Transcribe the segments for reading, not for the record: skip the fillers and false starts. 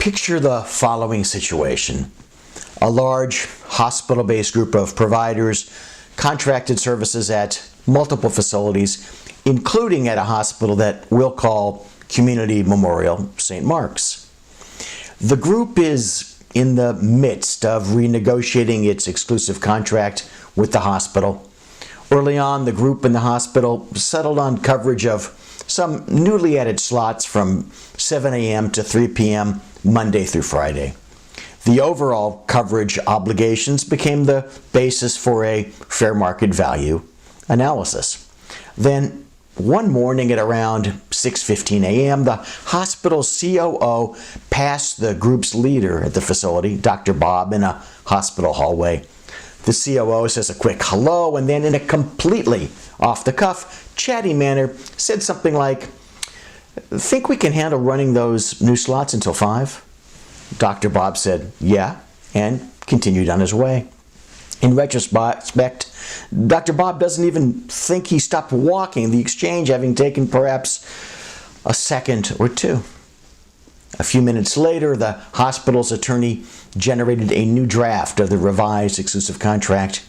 Picture the following situation. A large hospital-based group of providers contracted services at multiple facilities, including at a hospital that we'll call Community Memorial St. Mark's. The group is in the midst of renegotiating its exclusive contract with the hospital. Early on, the group and the hospital settled on coverage of some newly added slots from 7 a.m. to 3 p.m. Monday through Friday. The overall coverage obligations became the basis for a fair market value analysis. Then, one morning at around 6:15 a.m., the hospital's COO passed the group's leader at the facility, Dr. Bob, in a hospital hallway. The COO says a quick hello, and then in a completely off-the-cuff, chatty manner, said something like, "Think we can handle running those new slots until 5? Dr. Bob said, "Yeah," and continued on his way. In retrospect, Dr. Bob doesn't even think he stopped walking, the exchange having taken perhaps a second or two. A few minutes later, the hospital's attorney generated a new draft of the revised exclusive contract.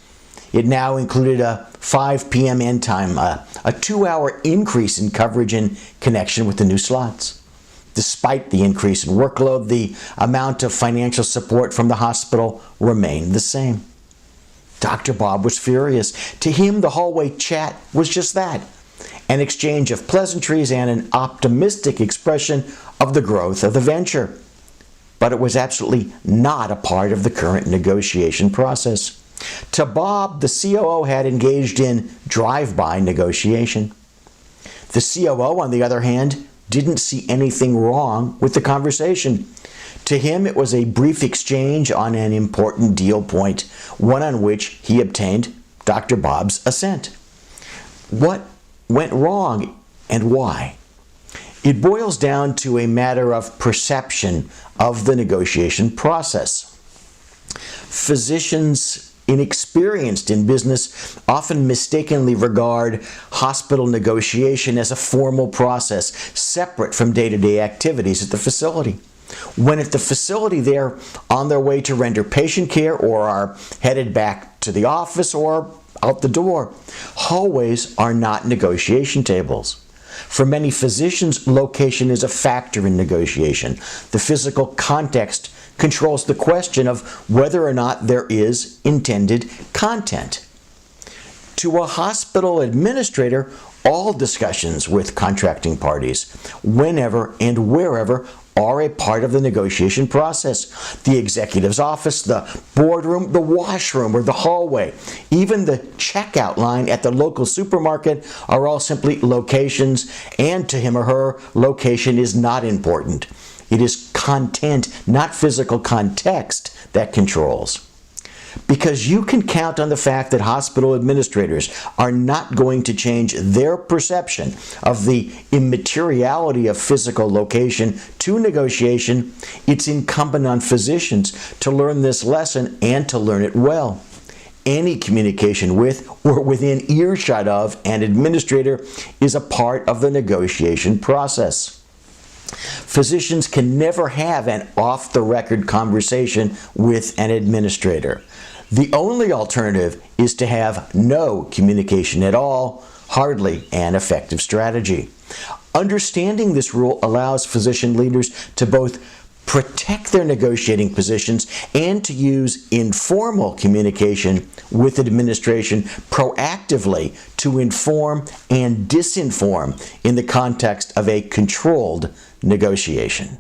It now included a 5 p.m. end time, a 2-hour increase in coverage in connection with the new slots. Despite the increase in workload, the amount of financial support from the hospital remained the same. Dr. Bob was furious. To him, the hallway chat was just that, an exchange of pleasantries and an optimistic expression of the growth of the venture. But it was absolutely not a part of the current negotiation process. To Bob, the COO had engaged in drive-by negotiation. The COO, on the other hand, didn't see anything wrong with the conversation. To him, it was a brief exchange on an important deal point, one on which he obtained Dr. Bob's assent. What went wrong and why? It boils down to a matter of perception of the negotiation process. Physicians inexperienced in business often mistakenly regard hospital negotiation as a formal process separate from day-to-day activities at the facility. When at the facility they're on their way to render patient care or are headed back to the office or out the door, hallways are not negotiation tables. For many physicians, location is a factor in negotiation. The physical context controls the question of whether or not there is intended content. To a hospital administrator, all discussions with contracting parties, whenever and wherever, are a part of the negotiation process. The executive's office, the boardroom, the washroom, or the hallway, even the checkout line at the local supermarket are all simply locations, and to him or her, location is not important. It is content, not physical context, that controls. Because you can count on the fact that hospital administrators are not going to change their perception of the immateriality of physical location to negotiation, it's incumbent on physicians to learn this lesson and to learn it well. Any communication with or within earshot of an administrator is a part of the negotiation process. Physicians can never have an off-the-record conversation with an administrator. The only alternative is to have no communication at all, hardly an effective strategy. Understanding this rule allows physician leaders to both protect their negotiating positions and to use informal communication with administration proactively to inform and disinform in the context of a controlled negotiation.